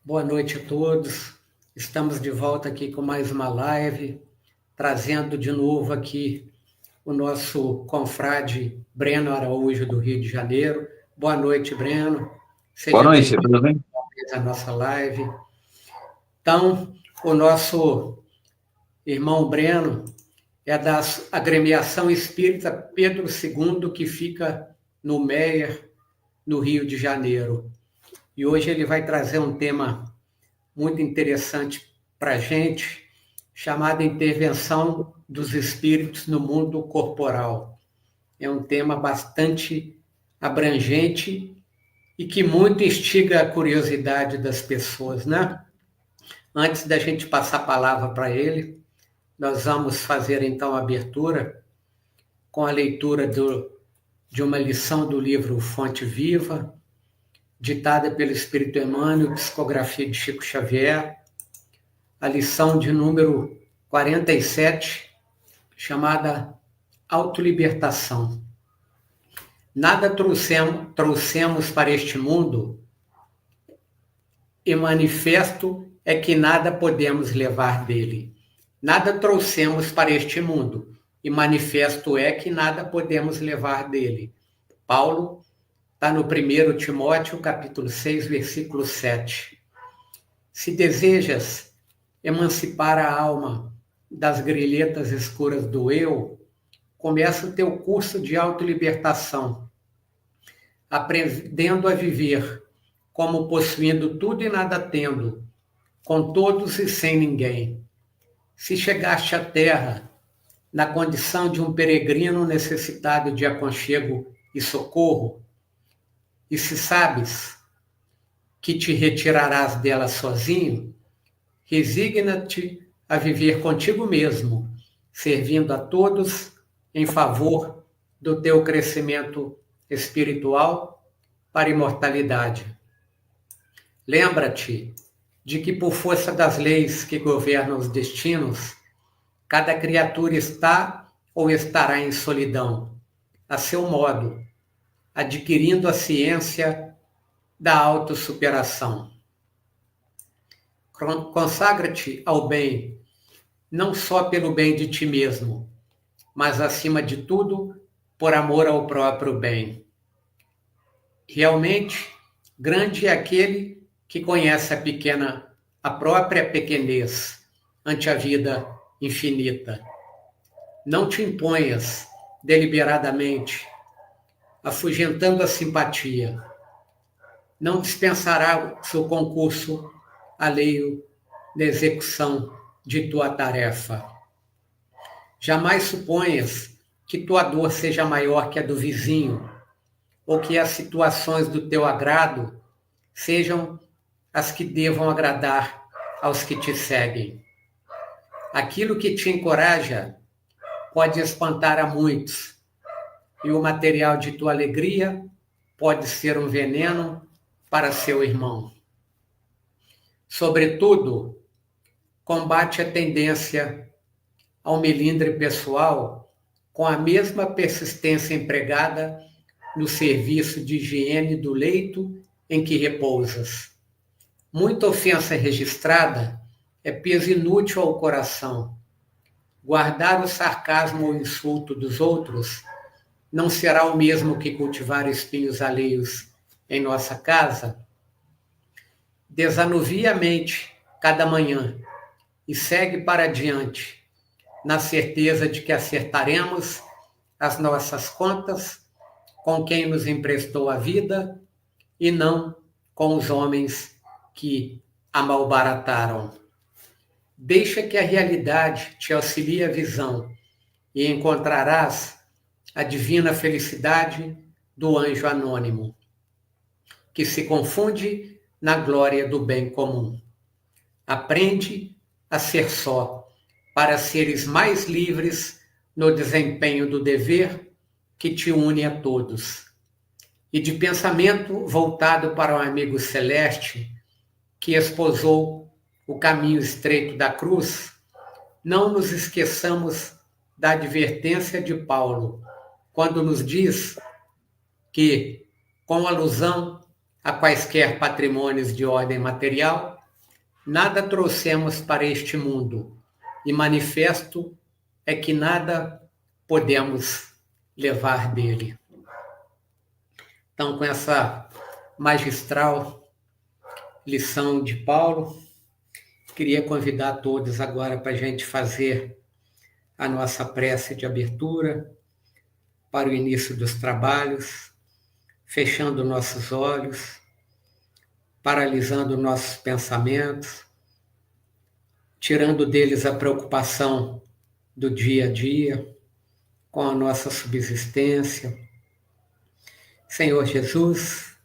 Boa noite a todos. Estamos de volta aqui com mais uma live, trazendo de novo aqui o nosso confrade Breno Araújo, do Rio de Janeiro. Boa noite, Breno. Boa noite, tudo bem? A nossa live. Então, o nosso irmão Breno é da Agremiação Espírita Pedro II, que fica no Meier, no Rio de Janeiro. E hoje ele vai trazer um tema muito interessante para a gente, chamado Intervenção dos Espíritos no Mundo Corporal. É um tema bastante abrangente e que muito instiga a curiosidade das pessoas, né? Antes da gente passar a palavra para ele, nós vamos fazer então a abertura com a leitura de uma lição do livro Fonte Viva, ditada pelo Espírito Emmanuel, psicografia de Chico Xavier, a lição de número 47, chamada Autolibertação. Nada trouxemos para este mundo, e manifesto é que nada podemos levar dele. Nada trouxemos para este mundo, e manifesto é que nada podemos levar dele. Paulo está no 1 Timóteo, capítulo 6, versículo 7. Se desejas emancipar a alma das grilhetas escuras do eu, começa o teu curso de autolibertação, aprendendo a viver como possuindo tudo e nada tendo, com todos e sem ninguém. Se chegaste à terra na condição de um peregrino necessitado de aconchego e socorro, e se sabes que te retirarás dela sozinho, resigna-te a viver contigo mesmo, servindo a todos em favor do teu crescimento espiritual para a imortalidade. Lembra-te de que, por força das leis que governam os destinos, cada criatura está ou estará em solidão, a seu modo, adquirindo a ciência da autossuperação. Consagra-te ao bem, não só pelo bem de ti mesmo, mas, acima de tudo, por amor ao próprio bem. Realmente, grande é aquele que conhece a própria pequenez ante a vida infinita. Não te imponhas deliberadamente, afugentando a simpatia. Não dispensará seu concurso alheio na execução de tua tarefa. Jamais suponhas que tua dor seja maior que a do vizinho, ou que as situações do teu agrado sejam as que devam agradar aos que te seguem. Aquilo que te encoraja pode espantar a muitos, e o material de tua alegria pode ser um veneno para seu irmão. Sobretudo, combate a tendência ao melindre pessoal com a mesma persistência empregada no serviço de higiene do leito em que repousas. Muita ofensa registrada é peso inútil ao coração. Guardar o sarcasmo ou insulto dos outros não será o mesmo que cultivar espinhos alheios em nossa casa? Desanuvia a mente cada manhã e segue para adiante, na certeza de que acertaremos as nossas contas com quem nos emprestou a vida e não com os homens que a malbarataram. Deixa que a realidade te auxilie a visão e encontrarás a divina felicidade do anjo anônimo, que se confunde na glória do bem comum. Aprende a ser só, para seres mais livres no desempenho do dever que te une a todos. E de pensamento voltado para o amigo celeste, que esposou o caminho estreito da cruz, não nos esqueçamos da advertência de Paulo, quando nos diz que, com alusão a quaisquer patrimônios de ordem material, nada trouxemos para este mundo, e manifesto é que nada podemos levar dele. Então, com essa magistral lição de Paulo, queria convidar todos agora para a gente fazer a nossa prece de abertura para o início dos trabalhos, fechando nossos olhos, paralisando nossos pensamentos, tirando deles a preocupação do dia a dia, com a nossa subsistência. Senhor Jesus,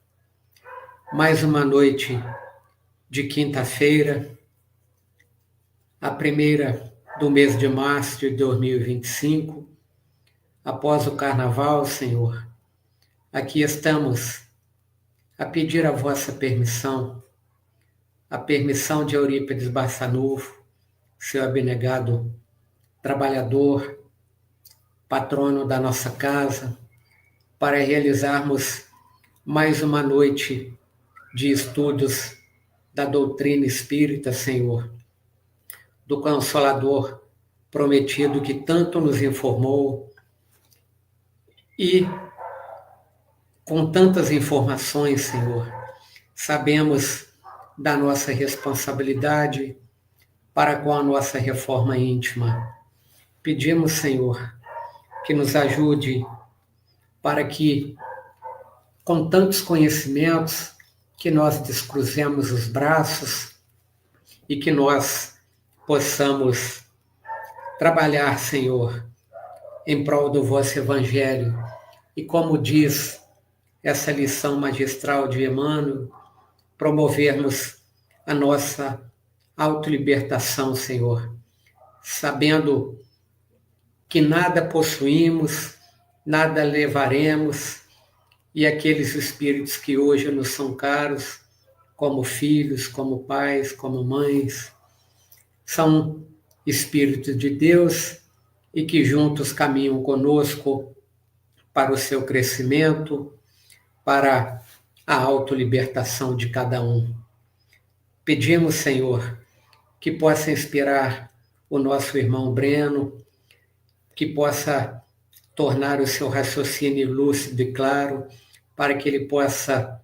mais uma noite de quinta-feira, a primeira do mês de março de 2025, após o Carnaval, Senhor, aqui estamos a pedir a vossa permissão, a permissão de Eurípides Barçanufo, seu abnegado trabalhador, patrono da nossa casa, para realizarmos mais uma noite de estudos da doutrina espírita, Senhor, do Consolador prometido que tanto nos informou e com tantas informações, Senhor, sabemos da nossa responsabilidade para com a nossa reforma íntima. Pedimos, Senhor, que nos ajude para que, com tantos conhecimentos, que nós descruzemos os braços e que nós possamos trabalhar, Senhor, em prol do vosso Evangelho. E como diz essa lição magistral de Emmanuel, promovermos a nossa autolibertação, Senhor, sabendo que nada possuímos, nada levaremos, e aqueles espíritos que hoje nos são caros, como filhos, como pais, como mães, são espíritos de Deus e que juntos caminham conosco para o seu crescimento, para a autolibertação de cada um. Pedimos, Senhor, que possa inspirar o nosso irmão Breno, que possa tornar o seu raciocínio lúcido e claro, para que ele possa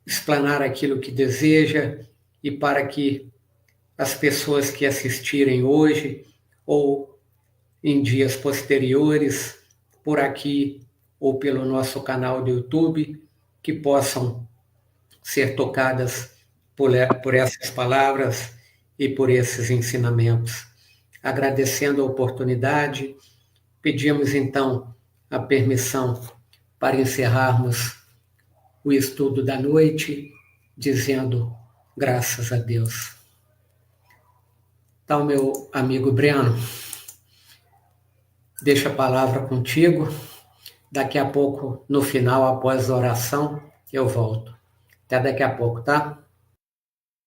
explanar aquilo que deseja e para que as pessoas que assistirem hoje ou em dias posteriores, por aqui ou pelo nosso canal do YouTube, que possam ser tocadas por essas palavras e por esses ensinamentos. Agradecendo a oportunidade, pedimos então a permissão para encerrarmos o estudo da noite, dizendo graças a Deus. Então, meu amigo Breno, deixo a palavra contigo. Daqui a pouco, no final, após a oração, eu volto. Até daqui a pouco, tá?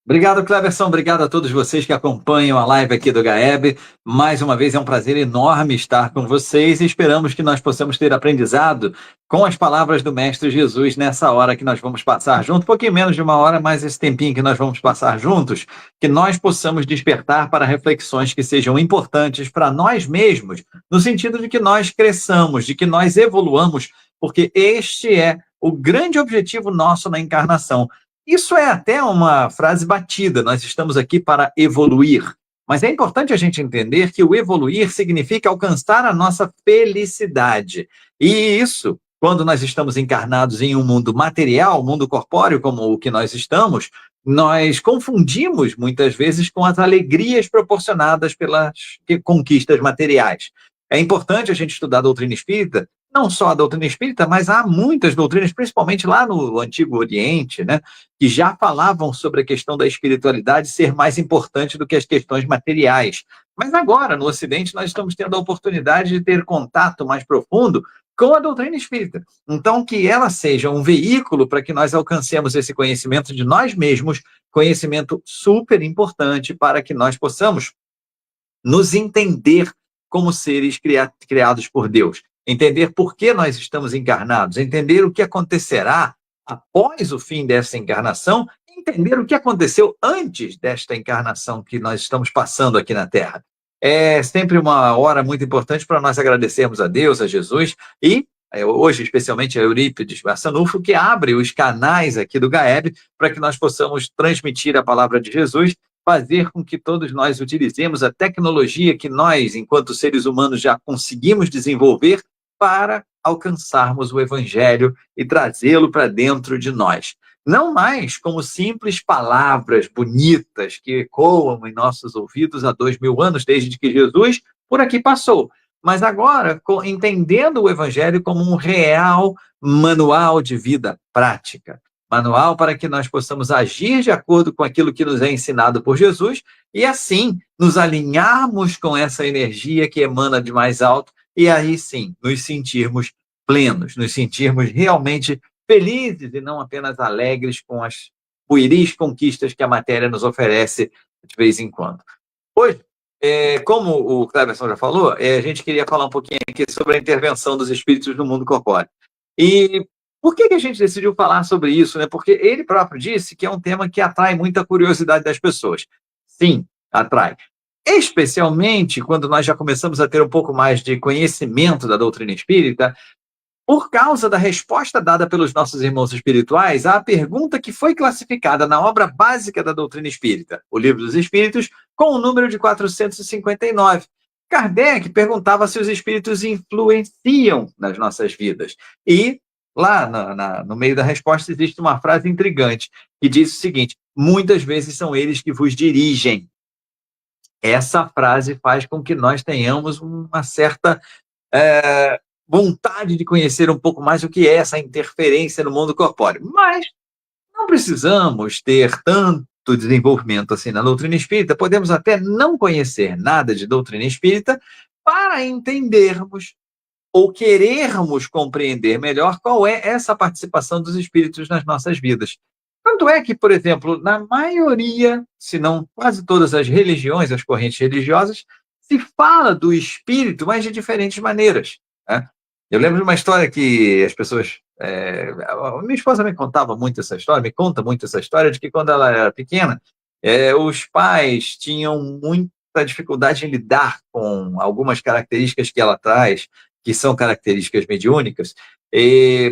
Obrigado, Cleverson. Obrigado a todos vocês que acompanham a live aqui do GAEB. Mais uma vez é um prazer enorme estar com vocês e esperamos que nós possamos ter aprendizado com as palavras do Mestre Jesus nessa hora que nós vamos passar junto, um pouquinho menos de uma hora, mas esse tempinho que nós vamos passar juntos, que nós possamos despertar para reflexões que sejam importantes para nós mesmos, no sentido de que nós cresçamos, de que nós evoluamos, porque este é o grande objetivo nosso na encarnação. Isso é até uma frase batida, nós estamos aqui para evoluir, mas é importante a gente entender que o evoluir significa alcançar a nossa felicidade. E isso, quando nós estamos encarnados em um mundo material, mundo corpóreo como o que nós estamos, nós confundimos muitas vezes com as alegrias proporcionadas pelas conquistas materiais. É importante a gente estudar a doutrina espírita, não só a doutrina espírita, mas há muitas doutrinas, principalmente lá no Antigo Oriente, né, que já falavam sobre a questão da espiritualidade ser mais importante do que as questões materiais. Mas agora, no Ocidente, nós estamos tendo a oportunidade de ter contato mais profundo com a doutrina espírita. Então, que ela seja um veículo para que nós alcancemos esse conhecimento de nós mesmos, conhecimento super importante para que nós possamos nos entender como seres criados por Deus. Entender por que nós estamos encarnados, entender o que acontecerá após o fim dessa encarnação, entender o que aconteceu antes desta encarnação que nós estamos passando aqui na Terra. É sempre uma hora muito importante para nós agradecermos a Deus, a Jesus e hoje, especialmente a Eurípides Barçanufo, que abre os canais aqui do GAEB para que nós possamos transmitir a palavra de Jesus, fazer com que todos nós utilizemos a tecnologia que nós, enquanto seres humanos, já conseguimos desenvolver para alcançarmos o Evangelho e trazê-lo para dentro de nós. Não mais como simples palavras bonitas que ecoam em nossos ouvidos há 2000 anos, desde que Jesus por aqui passou, mas agora entendendo o Evangelho como um real manual de vida prática, manual para que nós possamos agir de acordo com aquilo que nos é ensinado por Jesus e assim nos alinharmos com essa energia que emana de mais alto e aí sim nos sentirmos plenos, nos sentirmos realmente felizes e não apenas alegres com as pueris conquistas que a matéria nos oferece de vez em quando. Hoje, como o Cleverson já falou, a gente queria falar um pouquinho aqui sobre a intervenção dos espíritos no mundo corpóreo. E por que a gente decidiu falar sobre isso, né? Porque ele próprio disse que é um tema que atrai muita curiosidade das pessoas. Sim, atrai. Especialmente quando nós já começamos a ter um pouco mais de conhecimento da doutrina espírita, por causa da resposta dada pelos nossos irmãos espirituais à pergunta que foi classificada na obra básica da doutrina espírita, o Livro dos Espíritos, com o número de 459. Kardec perguntava se os espíritos influenciam nas nossas vidas. E lá no meio da resposta existe uma frase intrigante que diz o seguinte: muitas vezes são eles que vos dirigem. Essa frase faz com que nós tenhamos uma certa vontade de conhecer um pouco mais o que é essa interferência no mundo corpóreo. Mas não precisamos ter tanto desenvolvimento assim na doutrina espírita, podemos até não conhecer nada de doutrina espírita para entendermos ou querermos compreender melhor qual é essa participação dos espíritos nas nossas vidas. Tanto é que, por exemplo, na maioria, se não quase todas as religiões, as correntes religiosas, se fala do espírito, mas de diferentes maneiras, né? Eu lembro de uma história que as pessoas... minha esposa me contava muito essa história, me conta muito essa história, de que quando ela era pequena, os pais tinham muita dificuldade em lidar com algumas características que ela traz, que são características mediúnicas,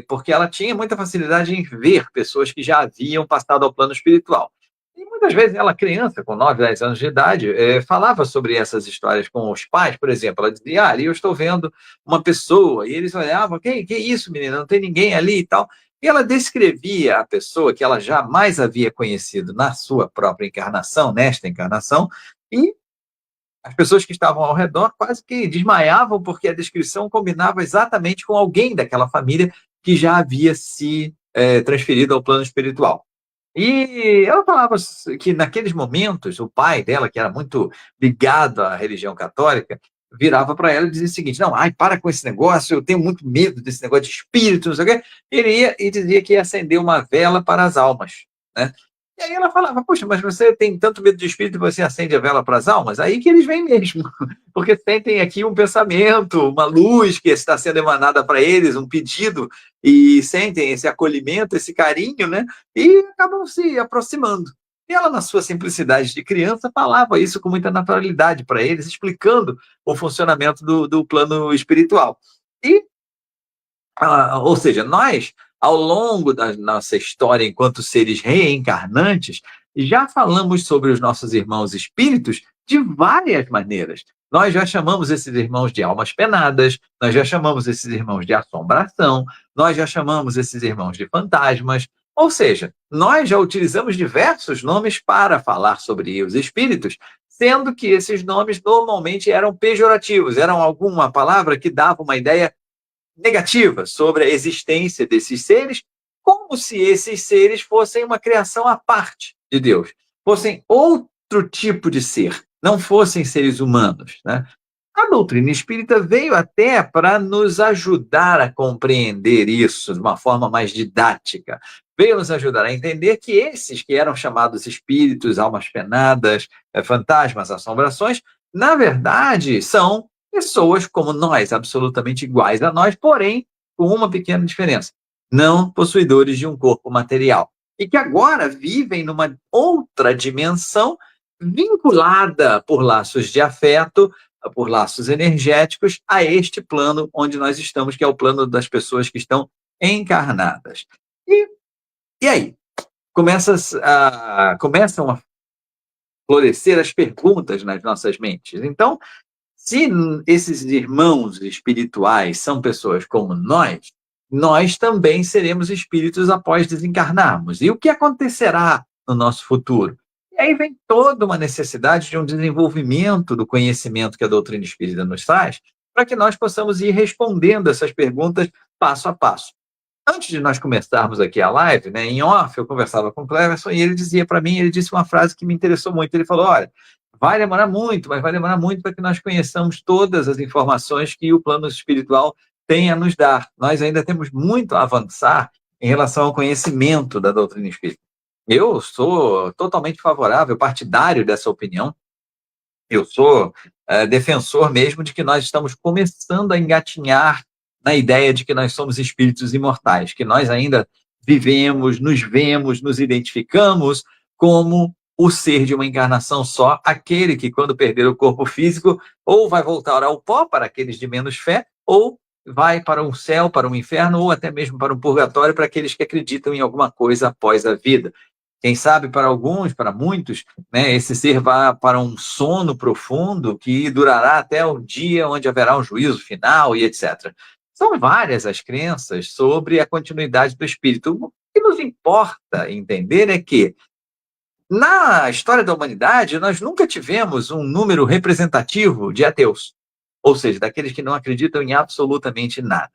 porque ela tinha muita facilidade em ver pessoas que já haviam passado ao plano espiritual. E muitas vezes ela, criança, com 9, 10 anos de idade, falava sobre essas histórias com os pais, por exemplo. Ela dizia, ali eu estou vendo uma pessoa, e eles olhavam, que isso, menina, não tem ninguém ali e tal. E ela descrevia a pessoa que ela jamais havia conhecido na sua própria encarnação, nesta encarnação, e as pessoas que estavam ao redor quase que desmaiavam, porque a descrição combinava exatamente com alguém daquela família que já havia se transferido ao plano espiritual. E ela falava que naqueles momentos o pai dela, que era muito ligado à religião católica, virava para ela e dizia o seguinte: não, para com esse negócio, eu tenho muito medo desse negócio de espírito, não sei o quê. Ele ia e dizia que ia acender uma vela para as almas, né? E aí ela falava, poxa, mas você tem tanto medo de espírito e você acende a vela para as almas? Aí que eles vêm mesmo, porque sentem aqui um pensamento, uma luz que está sendo emanada para eles, um pedido, e sentem esse acolhimento, esse carinho, né? E acabam se aproximando. E ela, na sua simplicidade de criança, falava isso com muita naturalidade para eles, explicando o funcionamento do plano espiritual. Ou seja, nós, ao longo da nossa história enquanto seres reencarnantes, já falamos sobre os nossos irmãos espíritos de várias maneiras. Nós já chamamos esses irmãos de almas penadas, nós já chamamos esses irmãos de assombração, nós já chamamos esses irmãos de fantasmas. Ou seja, nós já utilizamos diversos nomes para falar sobre os espíritos, sendo que esses nomes normalmente eram pejorativos, eram alguma palavra que dava uma ideia negativa sobre a existência desses seres, como se esses seres fossem uma criação à parte de Deus, fossem outro tipo de ser, não fossem seres humanos, né? A doutrina espírita veio até para nos ajudar a compreender isso de uma forma mais didática. Veio nos ajudar a entender que esses que eram chamados espíritos, almas penadas, fantasmas, assombrações, na verdade são pessoas como nós, absolutamente iguais a nós, porém com uma pequena diferença: não possuidores de um corpo material. e que agora vivem numa outra dimensão vinculada por laços de afeto, por laços energéticos, a este plano onde nós estamos, que é o plano das pessoas que estão encarnadas. E, e aí? Começam a florescer as perguntas nas nossas mentes. Então, se esses irmãos espirituais são pessoas como nós também seremos espíritos após desencarnarmos. E o que acontecerá no nosso futuro? E aí vem toda uma necessidade de um desenvolvimento do conhecimento que a doutrina espírita nos traz, para que nós possamos ir respondendo essas perguntas passo a passo. Antes de nós começarmos aqui a live, né, em off, eu conversava com o Cleverson e ele dizia para mim, ele disse uma frase que me interessou muito. Ele falou: olha, vai demorar muito, mas vai demorar muito para que nós conheçamos todas as informações que o plano espiritual tem a nos dar. Nós ainda temos muito a avançar em relação ao conhecimento da doutrina espírita. Eu sou totalmente favorável, partidário dessa opinião. Eu sou defensor mesmo de que nós estamos começando a engatinhar na ideia de que nós somos espíritos imortais, que nós ainda vivemos, nos vemos, nos identificamos como o ser de uma encarnação só, aquele que, quando perder o corpo físico, ou vai voltar ao pó, para aqueles de menos fé, ou vai para um céu, para um inferno, ou até mesmo para um purgatório, para aqueles que acreditam em alguma coisa após a vida. Quem sabe, para alguns, para muitos, né, esse ser vai para um sono profundo que durará até o dia onde haverá um juízo final e etc. São várias as crenças sobre a continuidade do espírito. O que nos importa entender é que, na história da humanidade, nós nunca tivemos um número representativo de ateus, ou seja, daqueles que não acreditam em absolutamente nada.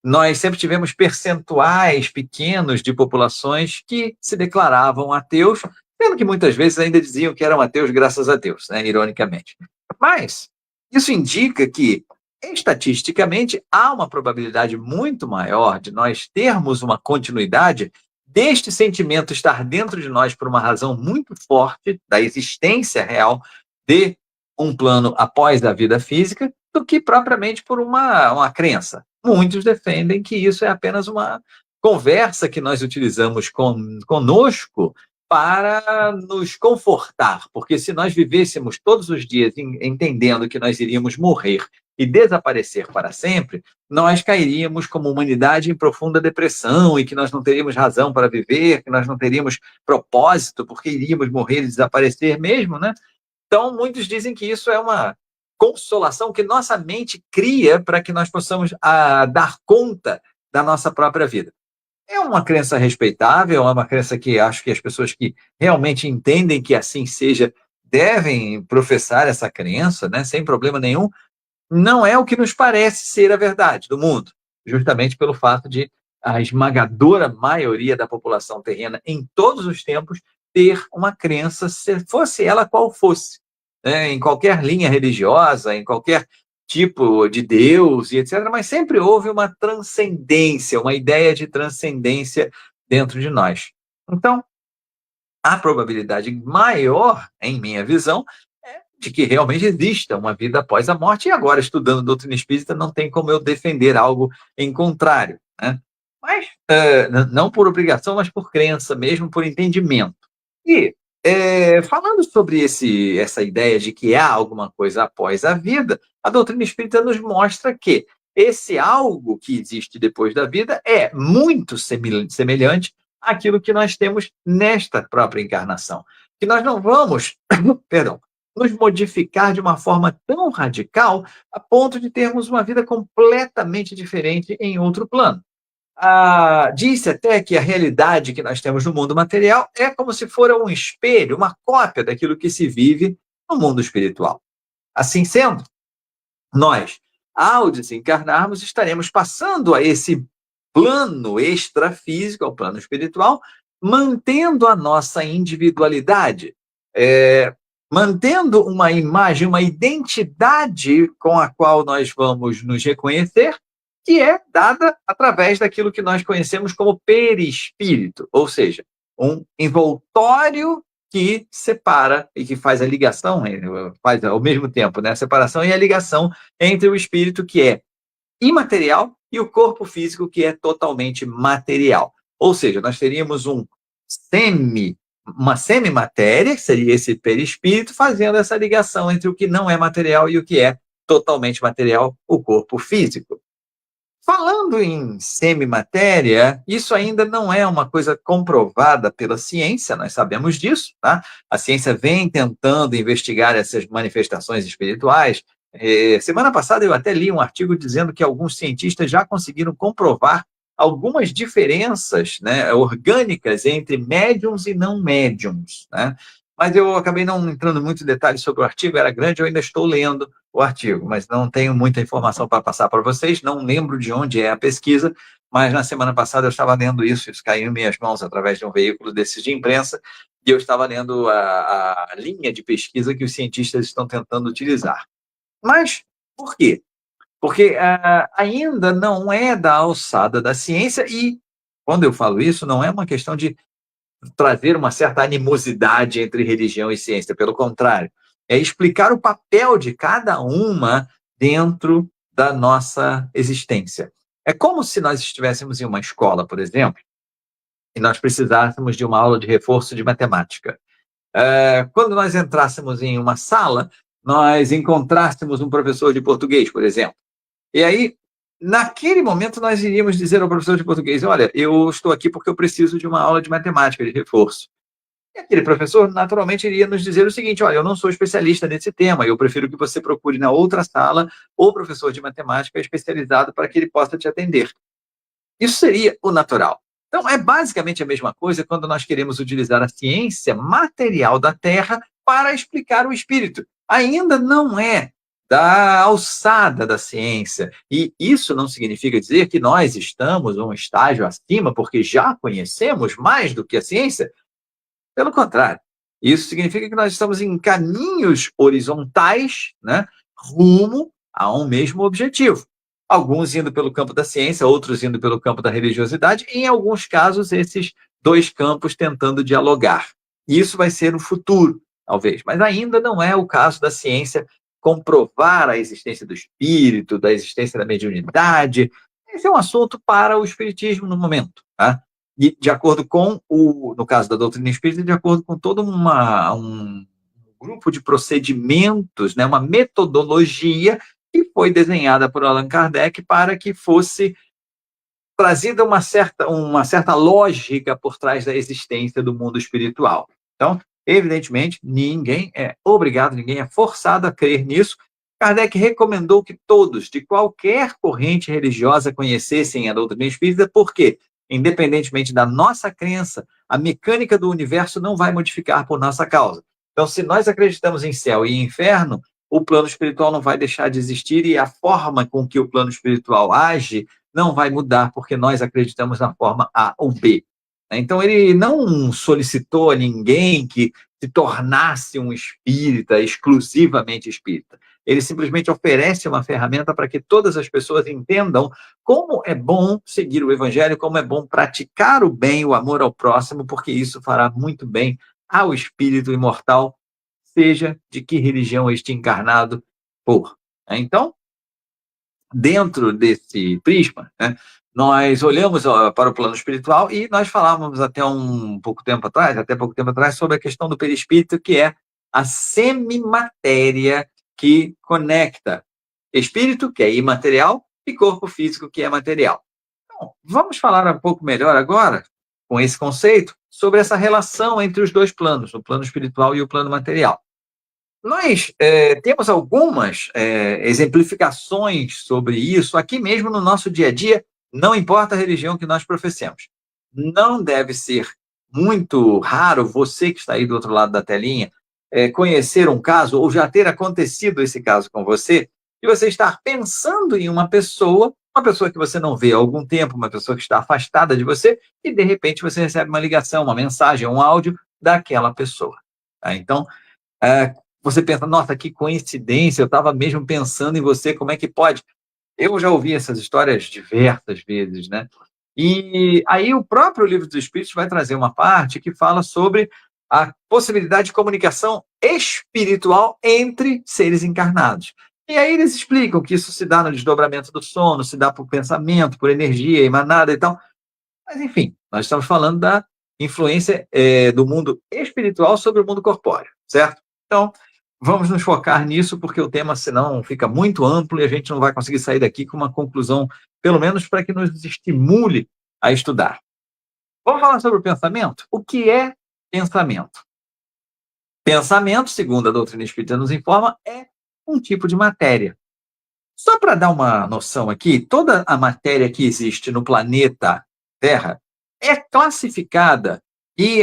Nós sempre tivemos percentuais pequenos de populações que se declaravam ateus, sendo que muitas vezes ainda diziam que eram ateus graças a Deus, né, ironicamente. Mas isso indica que, estatisticamente, há uma probabilidade muito maior de nós termos uma continuidade deste sentimento estar dentro de nós por uma razão muito forte da existência real de um plano após a vida física, do que propriamente por uma crença. Muitos defendem que isso é apenas uma conversa que nós utilizamos conosco para nos confortar, porque se nós vivêssemos todos os dias entendendo que nós iríamos morrer e desaparecer para sempre, nós cairíamos como humanidade em profunda depressão e que nós não teríamos razão para viver, que nós não teríamos propósito, porque iríamos morrer e desaparecer mesmo, né? Então, muitos dizem que isso é uma consolação que nossa mente cria para que nós possamos dar conta da nossa própria vida. É uma crença respeitável, é uma crença que acho que as pessoas que realmente entendem que assim seja devem professar essa crença, né, sem problema nenhum. Não é o que nos parece ser a verdade do mundo, justamente pelo fato de a esmagadora maioria da população terrena, em todos os tempos, ter uma crença, fosse ela qual fosse, né, em qualquer linha religiosa, em qualquer tipo de Deus e etc., mas sempre houve uma transcendência, uma ideia de transcendência dentro de nós. Então, a probabilidade maior, em minha visão, é de que realmente exista uma vida após a morte, e agora, estudando doutrina espírita, não tem como eu defender algo em contrário, né? Mas, não por obrigação, mas por crença mesmo, por entendimento. E, falando sobre essa ideia de que há alguma coisa após a vida, a doutrina espírita nos mostra que esse algo que existe depois da vida é muito semelhante àquilo que nós temos nesta própria encarnação. Que nós não vamos, perdão, nos modificar de uma forma tão radical a ponto de termos uma vida completamente diferente em outro plano. Disse até que a realidade que nós temos no mundo material é como se fosse um espelho, uma cópia daquilo que se vive no mundo espiritual. Assim sendo, nós, ao desencarnarmos, estaremos passando a esse plano extrafísico, ao plano espiritual, mantendo a nossa individualidade, mantendo uma imagem, uma identidade com a qual nós vamos nos reconhecer, que é dada através daquilo que nós conhecemos como perispírito, ou seja, um envoltório que separa e que faz a ligação, faz ao mesmo tempo, né, a separação e a ligação entre o espírito, que é imaterial, e o corpo físico, que é totalmente material. Ou seja, nós teríamos um uma semimatéria, que seria esse perispírito, fazendo essa ligação entre o que não é material e o que é totalmente material, o corpo físico. Falando em semimatéria, isso ainda não é uma coisa comprovada pela ciência, nós sabemos disso, tá? A ciência vem tentando investigar essas manifestações espirituais. Semana passada eu até li um artigo dizendo que alguns cientistas já conseguiram comprovar algumas diferenças, né, orgânicas entre médiums e não médiums, né? Mas eu acabei não entrando muito em detalhes sobre o artigo, era grande, eu ainda estou lendo o artigo, mas não tenho muita informação para passar para vocês, não lembro de onde é a pesquisa, mas na semana passada eu estava lendo isso caiu em minhas mãos através de um veículo desses de imprensa, e eu estava lendo a linha de pesquisa que os cientistas estão tentando utilizar. Mas por quê? Porque ainda não é da alçada da ciência e, quando eu falo isso, não é uma questão de trazer uma certa animosidade entre religião e ciência, pelo contrário, é explicar o papel de cada uma dentro da nossa existência. É como se nós estivéssemos em uma escola, por exemplo, e nós precisássemos de uma aula de reforço de matemática. Quando nós entrássemos em uma sala, nós encontrássemos um professor de português, por exemplo. E aí, naquele momento, nós iríamos dizer ao professor de português, olha, eu estou aqui porque eu preciso de uma aula de matemática, de reforço. E aquele professor, naturalmente, iria nos dizer o seguinte, olha, eu não sou especialista nesse tema, eu prefiro que você procure na outra sala o professor de matemática especializado para que ele possa te atender. Isso seria o natural. Então, é basicamente a mesma coisa quando nós queremos utilizar a ciência material da Terra para explicar o espírito. Ainda não é da alçada da ciência. E isso não significa dizer que nós estamos um estágio acima, porque já conhecemos mais do que a ciência. Pelo contrário, isso significa que nós estamos em caminhos horizontais, né, rumo a um mesmo objetivo. Alguns indo pelo campo da ciência, outros indo pelo campo da religiosidade, e em alguns casos esses dois campos tentando dialogar. E isso vai ser no futuro, talvez, mas ainda não é o caso da ciência comprovar a existência do espírito, da existência da mediunidade. Esse é um assunto para o espiritismo no momento, tá? E de acordo com no caso da doutrina espírita, de acordo com todo um grupo de procedimentos, né, uma metodologia que foi desenhada por Allan Kardec para que fosse trazida uma certa lógica por trás da existência do mundo espiritual. Então, evidentemente, ninguém é obrigado, ninguém é forçado a crer nisso. Kardec recomendou que todos, de qualquer corrente religiosa, conhecessem a doutrina espírita, porque, independentemente da nossa crença, a mecânica do universo não vai modificar por nossa causa. Então, se nós acreditamos em céu e inferno, o plano espiritual não vai deixar de existir e a forma com que o plano espiritual age não vai mudar, porque nós acreditamos na forma A ou B. Então, ele não solicitou a ninguém que se tornasse um espírita, exclusivamente espírita. Ele simplesmente oferece uma ferramenta para que todas as pessoas entendam como é bom seguir o evangelho, como é bom praticar o bem, o amor ao próximo, porque isso fará muito bem ao espírito imortal, seja de que religião este encarnado for. Então, dentro desse prisma, né, nós olhamos para o plano espiritual e nós falávamos até pouco tempo atrás, sobre a questão do perispírito, que é a semimatéria que conecta espírito, que é imaterial, e corpo físico, que é material. Então, vamos falar um pouco melhor agora, com esse conceito, sobre essa relação entre os dois planos, o plano espiritual e o plano material. Nós temos algumas exemplificações sobre isso aqui mesmo no nosso dia a dia, não importa a religião que nós professemos. Não deve ser muito raro você que está aí do outro lado da telinha conhecer um caso, ou já ter acontecido esse caso com você, e você estar pensando em uma pessoa que você não vê há algum tempo, uma pessoa que está afastada de você, e de repente você recebe uma ligação, uma mensagem, um áudio daquela pessoa. Tá? Então, você pensa, nossa, que coincidência, eu estava mesmo pensando em você, como é que pode? Eu já ouvi essas histórias diversas vezes, né? E aí o próprio Livro dos Espíritos vai trazer uma parte que fala sobre a possibilidade de comunicação espiritual entre seres encarnados. E aí eles explicam que isso se dá no desdobramento do sono, se dá por pensamento, por energia emanada e tal. Mas, enfim, nós estamos falando da influência do mundo espiritual sobre o mundo corpóreo, certo? Então, vamos nos focar nisso, porque o tema, senão, fica muito amplo e a gente não vai conseguir sair daqui com uma conclusão, pelo menos para que nos estimule a estudar. Vamos falar sobre o pensamento? O que é pensamento? Pensamento, segundo a doutrina espírita nos informa, é um tipo de matéria. Só para dar uma noção aqui, toda a matéria que existe no planeta Terra é classificada e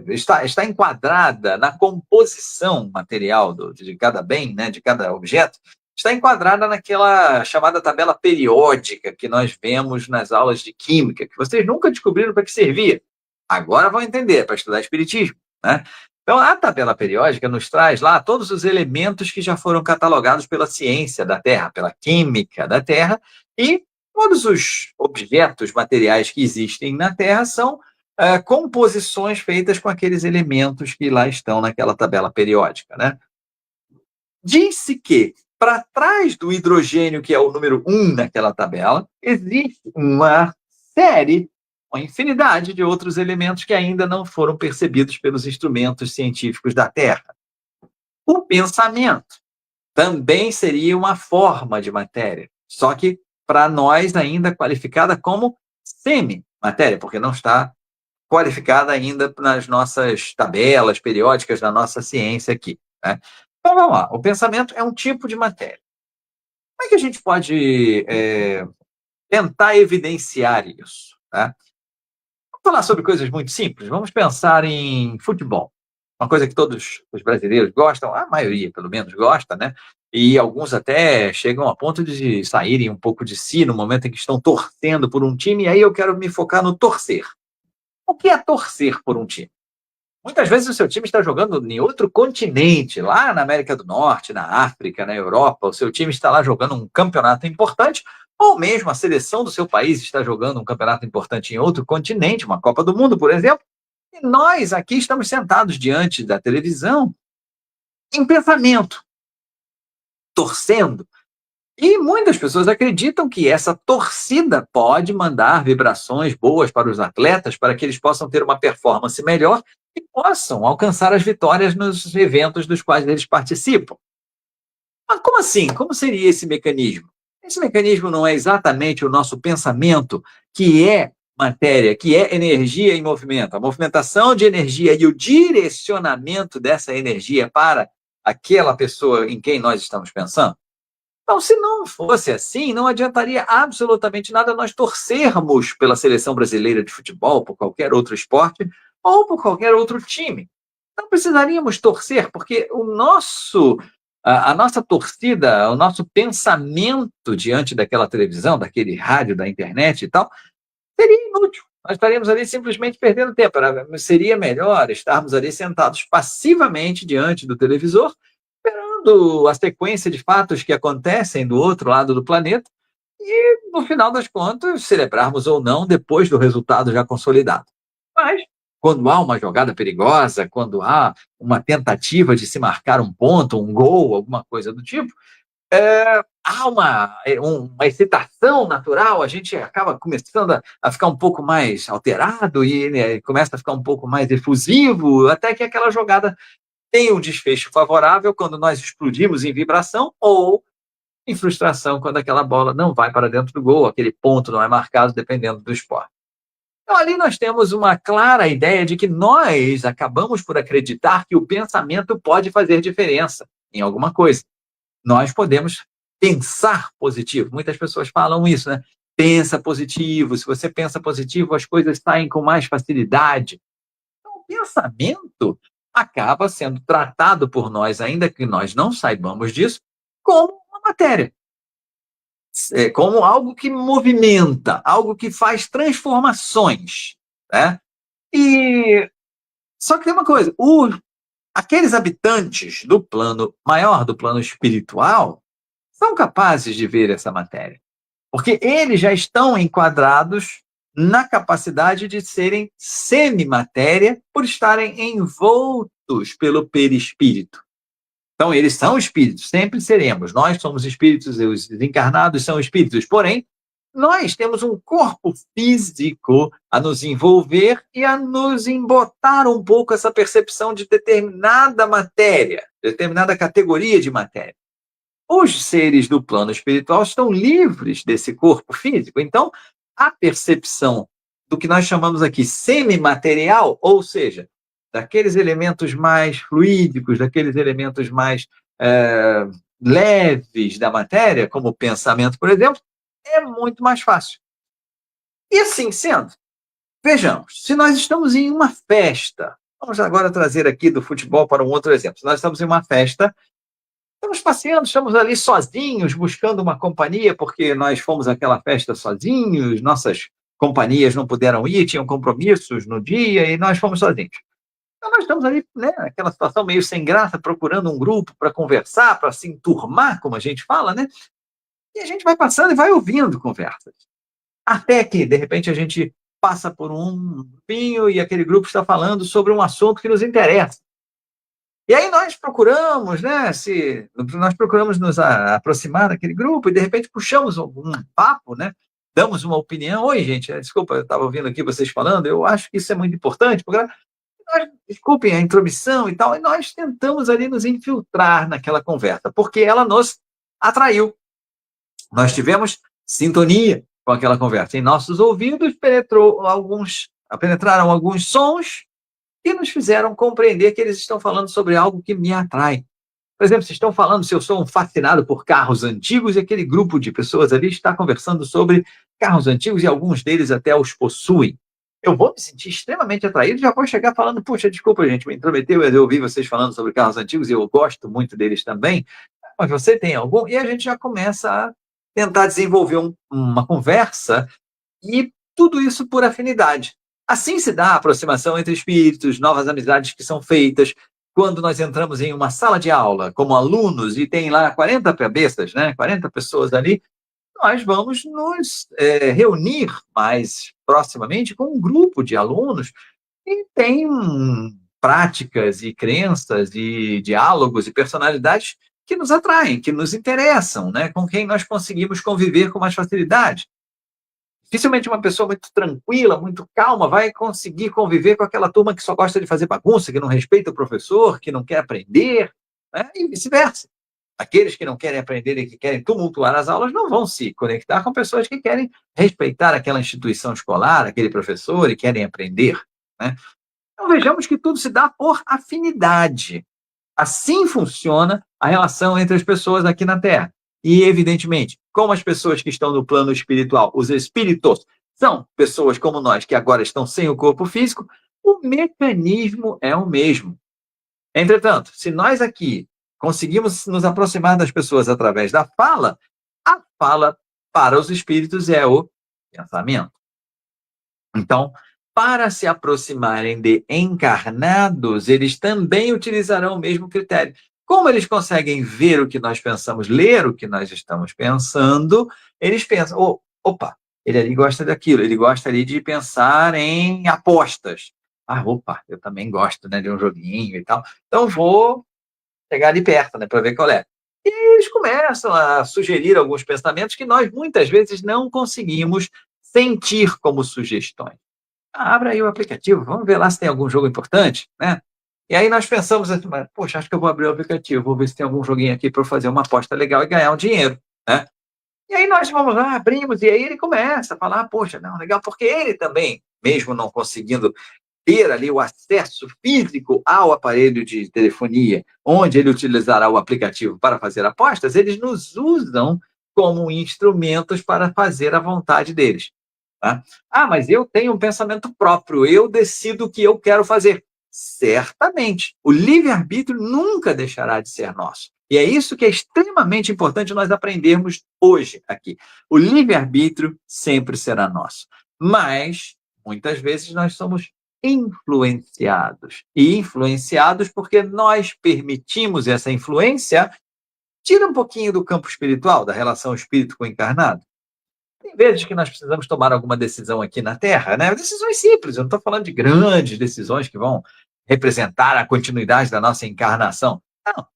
está enquadrada na composição material de cada bem, né, de cada objeto, está enquadrada naquela chamada tabela periódica que nós vemos nas aulas de química, que vocês nunca descobriram para que servia. Agora vão entender, para estudar espiritismo, né? Então, a tabela periódica nos traz lá todos os elementos que já foram catalogados pela ciência da Terra, pela química da Terra, e todos os objetos materiais que existem na Terra são composições feitas com aqueles elementos que lá estão naquela tabela periódica, né? Diz-se que, para trás do hidrogênio, que é o número 1 naquela tabela, existe uma infinidade de outros elementos que ainda não foram percebidos pelos instrumentos científicos da Terra. O pensamento também seria uma forma de matéria, só que para nós ainda qualificada como semi-matéria, porque não está qualificada ainda nas nossas tabelas periódicas da nossa ciência aqui, né? Então vamos lá, o pensamento é um tipo de matéria. Como é que a gente pode tentar evidenciar isso, tá? Falar sobre coisas muito simples, vamos pensar em futebol. Uma coisa que todos os brasileiros gostam, a maioria pelo menos gosta, né? E alguns até chegam a ponto de saírem um pouco de si no momento em que estão torcendo por um time, e aí eu quero me focar no torcer. O que é torcer por um time? Muitas vezes o seu time está jogando em outro continente, lá na América do Norte, na África, na Europa, o seu time está lá jogando um campeonato importante, ou mesmo a seleção do seu país está jogando um campeonato importante em outro continente, uma Copa do Mundo, por exemplo, e nós aqui estamos sentados diante da televisão em pensamento, torcendo. E muitas pessoas acreditam que essa torcida pode mandar vibrações boas para os atletas, para que eles possam ter uma performance melhor e possam alcançar as vitórias nos eventos dos quais eles participam. Mas como assim? Como seria esse mecanismo? Esse mecanismo não é exatamente o nosso pensamento, que é matéria, que é energia em movimento. A movimentação de energia e o direcionamento dessa energia para aquela pessoa em quem nós estamos pensando. Então, se não fosse assim, não adiantaria absolutamente nada nós torcermos pela seleção brasileira de futebol, por qualquer outro esporte ou por qualquer outro time. Não precisaríamos torcer, porque a nossa torcida, o nosso pensamento diante daquela televisão, daquele rádio, da internet e tal, seria inútil. Nós estaríamos ali simplesmente perdendo tempo. Seria melhor estarmos ali sentados passivamente diante do televisor, esperando a sequência de fatos que acontecem do outro lado do planeta e, no final das contas, celebrarmos ou não depois do resultado já consolidado. Mas, quando há uma jogada perigosa, quando há uma tentativa de se marcar um ponto, um gol, alguma coisa do tipo, há uma excitação natural, a gente acaba começando a ficar um pouco mais alterado e, né, começa a ficar um pouco mais efusivo, até que aquela jogada tem um desfecho favorável quando nós explodimos em vibração ou em frustração quando aquela bola não vai para dentro do gol, aquele ponto não é marcado, dependendo do esporte. Então, ali nós temos uma clara ideia de que nós acabamos por acreditar que o pensamento pode fazer diferença em alguma coisa. Nós podemos pensar positivo. Muitas pessoas falam isso, né? Pensa positivo. Se você pensa positivo, as coisas saem com mais facilidade. Então, o pensamento acaba sendo tratado por nós, ainda que nós não saibamos disso, como uma matéria. Como algo que movimenta, algo que faz transformações, né? E só que tem uma coisa, aqueles habitantes do plano maior, do plano espiritual, são capazes de ver essa matéria, porque eles já estão enquadrados na capacidade de serem semimatéria por estarem envoltos pelo perispírito. Então, eles são espíritos, sempre seremos. Nós somos espíritos, os desencarnados são espíritos, porém, nós temos um corpo físico a nos envolver e a nos embotar um pouco essa percepção de determinada matéria, determinada categoria de matéria. Os seres do plano espiritual estão livres desse corpo físico, então a percepção do que nós chamamos aqui semimaterial, ou seja, daqueles elementos mais fluídicos, daqueles elementos mais leves da matéria, como o pensamento, por exemplo, é muito mais fácil. E assim sendo, vejamos, se nós estamos em uma festa, vamos agora trazer aqui do futebol para um outro exemplo, se nós estamos em uma festa, estamos passeando, estamos ali sozinhos, buscando uma companhia, porque nós fomos àquela festa sozinhos, nossas companhias não puderam ir, tinham compromissos no dia e nós fomos sozinhos. Então nós estamos ali, né, naquela situação meio sem graça, procurando um grupo para conversar, para se enturmar, como a gente fala, né? E a gente vai passando e vai ouvindo conversas. Até que, de repente, a gente passa por um grupinho e aquele grupo está falando sobre um assunto que nos interessa. E aí nós procuramos, né, nós procuramos nos aproximar daquele grupo e, de repente, puxamos um papo, né? Damos uma opinião. Oi, gente, desculpa, eu estava ouvindo aqui vocês falando, eu acho que isso é muito importante, porque desculpem a intromissão e tal, e nós tentamos ali nos infiltrar naquela conversa, porque ela nos atraiu. Nós tivemos sintonia com aquela conversa. Em nossos ouvidos penetraram alguns sons que nos fizeram compreender que eles estão falando sobre algo que me atrai. Por exemplo, se estão falando se eu sou um fascinado por carros antigos, e aquele grupo de pessoas ali está conversando sobre carros antigos e alguns deles até os possuem. Eu vou me sentir extremamente atraído e já vou chegar falando, puxa, desculpa, gente, me intrometeu, eu ouvi vocês falando sobre carros antigos e eu gosto muito deles também, mas você tem algum? E a gente já começa a tentar desenvolver uma conversa e tudo isso por afinidade. Assim se dá a aproximação entre espíritos, novas amizades que são feitas. Quando nós entramos em uma sala de aula como alunos e tem lá 40 cabeças, né, 40 pessoas ali, nós vamos nos reunir mais proximamente com um grupo de alunos e tem práticas e crenças e diálogos e personalidades que nos atraem, que nos interessam, né, com quem nós conseguimos conviver com mais facilidade. Dificilmente uma pessoa muito tranquila, muito calma, vai conseguir conviver com aquela turma que só gosta de fazer bagunça, que não respeita o professor, que não quer aprender, né, e vice-versa. Aqueles que não querem aprender e que querem tumultuar as aulas não vão se conectar com pessoas que querem respeitar aquela instituição escolar, aquele professor e querem aprender, né? Então vejamos que tudo se dá por afinidade. Assim funciona a relação entre as pessoas aqui na Terra. E, evidentemente, como as pessoas que estão no plano espiritual, os espíritos, são pessoas como nós, que agora estão sem o corpo físico, o mecanismo é o mesmo. Entretanto, se nós aqui conseguimos nos aproximar das pessoas através da fala, a fala para os espíritos é o pensamento. Então, para se aproximarem de encarnados, eles também utilizarão o mesmo critério. Como eles conseguem ver o que nós pensamos, ler o que nós estamos pensando, eles pensam, opa, ele ali gosta daquilo, ele gosta ali de pensar em apostas. Opa, eu também gosto, né, de um joguinho e tal. Então vou chegar ali perto, né, para ver qual é. E eles começam a sugerir alguns pensamentos que nós muitas vezes não conseguimos sentir como sugestões. Abra aí o aplicativo, vamos ver lá se tem algum jogo importante, né? E aí nós pensamos assim, poxa, acho que eu vou abrir o aplicativo, vou ver se tem algum joguinho aqui para eu fazer uma aposta legal e ganhar um dinheiro, né? E aí nós vamos lá, abrimos, e aí ele começa a falar, poxa, não, legal, porque ele também, mesmo não conseguindo ter ali o acesso físico ao aparelho de telefonia, onde ele utilizará o aplicativo para fazer apostas, eles nos usam como instrumentos para fazer a vontade deles. Tá? Mas eu tenho um pensamento próprio, eu decido o que eu quero fazer. Certamente, o livre-arbítrio nunca deixará de ser nosso. E é isso que é extremamente importante nós aprendermos hoje aqui. O livre-arbítrio sempre será nosso. Mas, muitas vezes, nós somos influenciados. E influenciados porque nós permitimos essa influência. Tira um pouquinho do campo espiritual, da relação espírito com o encarnado. Tem vezes que nós precisamos tomar alguma decisão aqui na Terra, né? Decisões simples, eu não estou falando de grandes decisões que vão representar a continuidade da nossa encarnação. Não,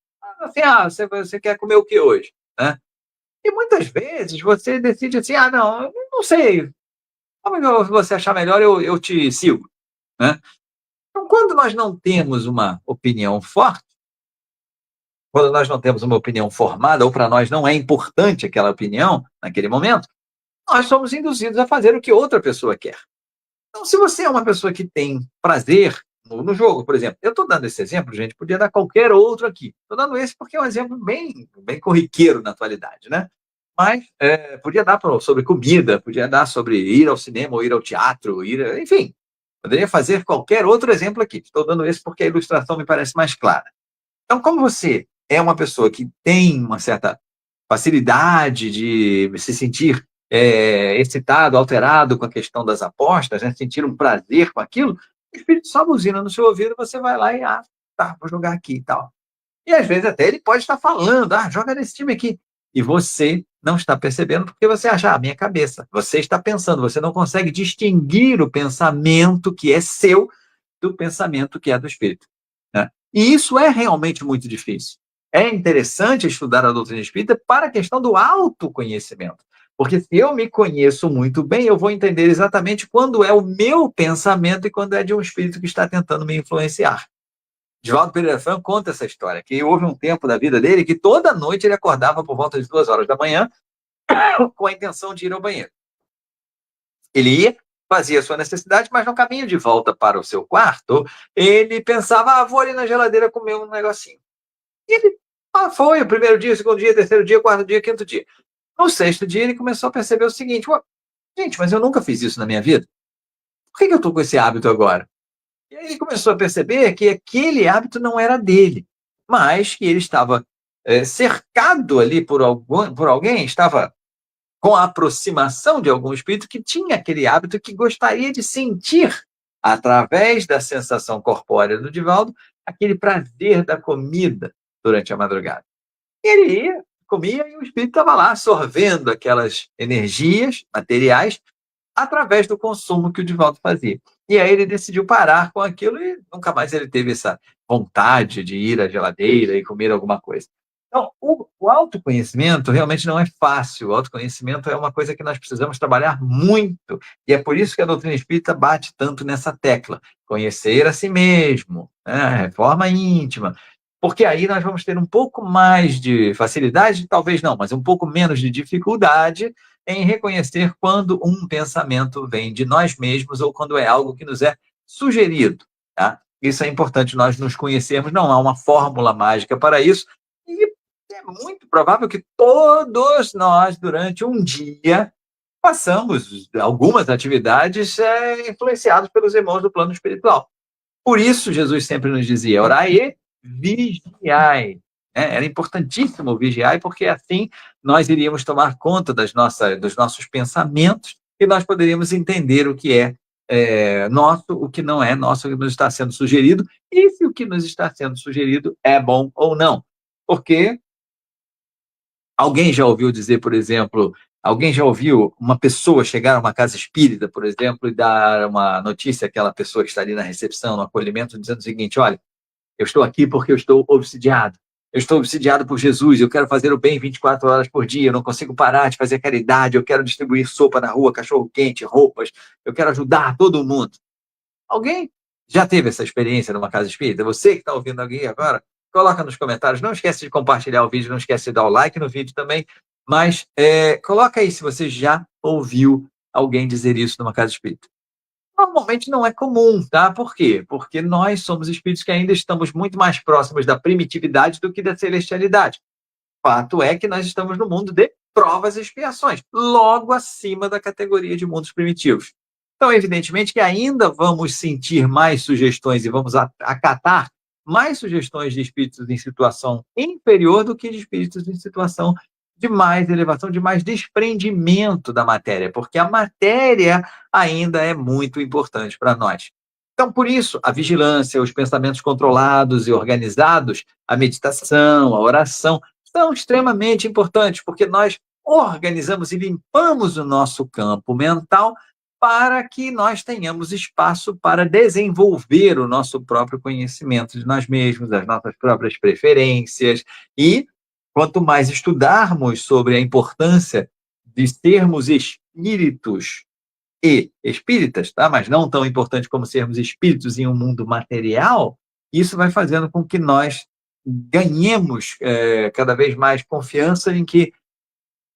assim, você quer comer o que hoje? Né? E muitas vezes você decide assim, não não sei, como você achar melhor, eu te sigo, né? Então, quando nós não temos uma opinião forte, quando nós não temos uma opinião formada, ou para nós não é importante aquela opinião naquele momento, nós somos induzidos a fazer o que outra pessoa quer. Então, se você é uma pessoa que tem prazer no jogo, por exemplo, eu estou dando esse exemplo, gente, podia dar qualquer outro aqui. Estou dando esse porque é um exemplo bem corriqueiro na atualidade, né? Mas podia dar sobre comida, podia dar sobre ir ao cinema ou ir ao teatro, enfim, poderia fazer qualquer outro exemplo aqui. Estou dando esse porque a ilustração me parece mais clara. Então, como você é uma pessoa que tem uma certa facilidade de se sentir excitado, alterado com a questão das apostas, né? Sentir um prazer com aquilo, o espírito só buzina no seu ouvido, você vai lá e, tá, vou jogar aqui e tal. E às vezes até ele pode estar falando, joga nesse time aqui. E você não está percebendo porque você acha, minha cabeça. Você está pensando, você não consegue distinguir o pensamento que é seu do pensamento que é do espírito, né? E isso é realmente muito difícil. É interessante estudar a doutrina espírita para a questão do autoconhecimento. Porque se eu me conheço muito bem, eu vou entender exatamente quando é o meu pensamento e quando é de um espírito que está tentando me influenciar. Divaldo Pereira Franco conta essa história, que houve um tempo da vida dele que toda noite ele acordava por volta de 2 horas da manhã com a intenção de ir ao banheiro. Ele ia, fazia a sua necessidade, mas no caminho de volta para o seu quarto, ele pensava, vou ali na geladeira comer um negocinho. E ele foi o primeiro dia, o segundo dia, terceiro dia, quarto dia, quinto dia. No sexto dia, ele começou a perceber o seguinte, gente, mas eu nunca fiz isso na minha vida. Por que eu estou com esse hábito agora? E aí ele começou a perceber que aquele hábito não era dele, mas que ele estava cercado ali por alguém, estava com a aproximação de algum espírito que tinha aquele hábito que gostaria de sentir, através da sensação corpórea do Divaldo, aquele prazer da comida durante a madrugada. E ele ia, comia, e o espírito estava lá absorvendo aquelas energias materiais através do consumo que o Divaldo fazia. E aí ele decidiu parar com aquilo e nunca mais ele teve essa vontade de ir à geladeira e comer alguma coisa. Então, o autoconhecimento realmente não é fácil. O autoconhecimento é uma coisa que nós precisamos trabalhar muito. E é por isso que a doutrina espírita bate tanto nessa tecla. Conhecer a si mesmo, né? Reforma íntima. Porque aí nós vamos ter um pouco mais de facilidade, talvez não, mas um pouco menos de dificuldade em reconhecer quando um pensamento vem de nós mesmos ou quando é algo que nos é sugerido, tá? Isso é importante nós nos conhecermos, não há uma fórmula mágica para isso, e é muito provável que todos nós, durante um dia, passamos algumas atividades influenciados pelos irmãos do plano espiritual. Por isso, Jesus sempre nos dizia, orai e vigiai. Era importantíssimo vigiar, porque assim nós iríamos tomar conta dos nossos pensamentos e nós poderíamos entender o que é nosso, o que não é nosso, o que nos está sendo sugerido, e se o que nos está sendo sugerido é bom ou não. Porque alguém já ouviu dizer, por exemplo, alguém já ouviu uma pessoa chegar a uma casa espírita, por exemplo, e dar uma notícia àquela pessoa que está ali na recepção, no acolhimento, dizendo o seguinte, olha, eu estou aqui porque eu estou obsidiado. Eu estou obsidiado por Jesus, eu quero fazer o bem 24 horas por dia, eu não consigo parar de fazer caridade, eu quero distribuir sopa na rua, cachorro-quente, roupas, eu quero ajudar todo mundo. Alguém já teve essa experiência numa casa espírita? Você que está ouvindo alguém agora, coloca nos comentários, não esquece de compartilhar o vídeo, não esquece de dar o like no vídeo também, mas coloca aí se você já ouviu alguém dizer isso numa casa espírita. Normalmente não é comum, tá? Por quê? Porque nós somos espíritos que ainda estamos muito mais próximos da primitividade do que da celestialidade. Fato é que nós estamos no mundo de provas e expiações, logo acima da categoria de mundos primitivos. Então, evidentemente que ainda vamos sentir mais sugestões e vamos acatar mais sugestões de espíritos em situação inferior do que de espíritos em situação de mais elevação, de mais desprendimento da matéria, porque a matéria ainda é muito importante para nós. Então, por isso, a vigilância, os pensamentos controlados e organizados, a meditação, a oração, são extremamente importantes, porque nós organizamos e limpamos o nosso campo mental para que nós tenhamos espaço para desenvolver o nosso próprio conhecimento de nós mesmos, das nossas próprias preferências e quanto mais estudarmos sobre a importância de sermos espíritos e espíritas, tá? Mas não tão importante como sermos espíritos em um mundo material, isso vai fazendo com que nós ganhemos cada vez mais confiança em que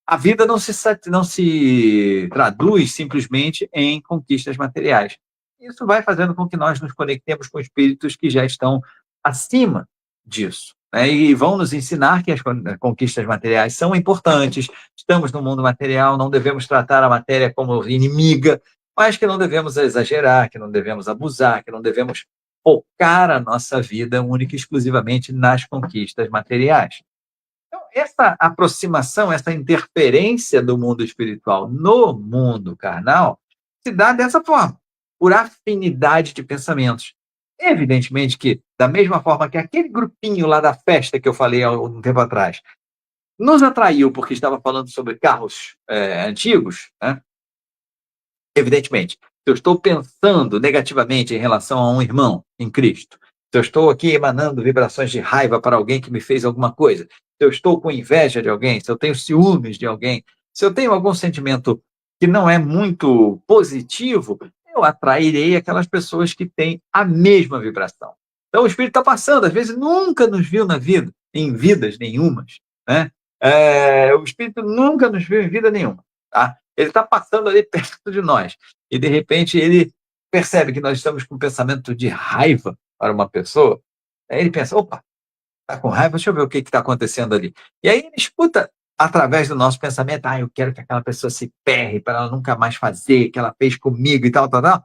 a vida não se traduz simplesmente em conquistas materiais. Isso vai fazendo com que nós nos conectemos com espíritos que já estão acima disso, né? E vão nos ensinar que as conquistas materiais são importantes, estamos no mundo material, não devemos tratar a matéria como inimiga, mas que não devemos exagerar, que não devemos abusar, que não devemos focar a nossa vida única e exclusivamente nas conquistas materiais. Então, essa aproximação, essa interferência do mundo espiritual no mundo carnal se dá dessa forma, por afinidade de pensamentos. Evidentemente que, da mesma forma que aquele grupinho lá da festa que eu falei há um tempo atrás, nos atraiu porque estava falando sobre carros antigos, né? Evidentemente, se eu estou pensando negativamente em relação a um irmão em Cristo, se eu estou aqui emanando vibrações de raiva para alguém que me fez alguma coisa, se eu estou com inveja de alguém, se eu tenho ciúmes de alguém, se eu tenho algum sentimento que não é muito positivo, eu atrairei aquelas pessoas que têm a mesma vibração. Então o Espírito está passando, às vezes nunca nos viu na vida, em vidas nenhumas, né? O Espírito nunca nos viu em vida nenhuma, tá? Ele está passando ali perto de nós e, de repente, ele percebe que nós estamos com um pensamento de raiva para uma pessoa. Aí ele pensa, opa, está com raiva, deixa eu ver o que está acontecendo ali. E aí ele escuta, através do nosso pensamento, eu quero que aquela pessoa se ferre para ela nunca mais fazer o que ela fez comigo e tal, tal, tal.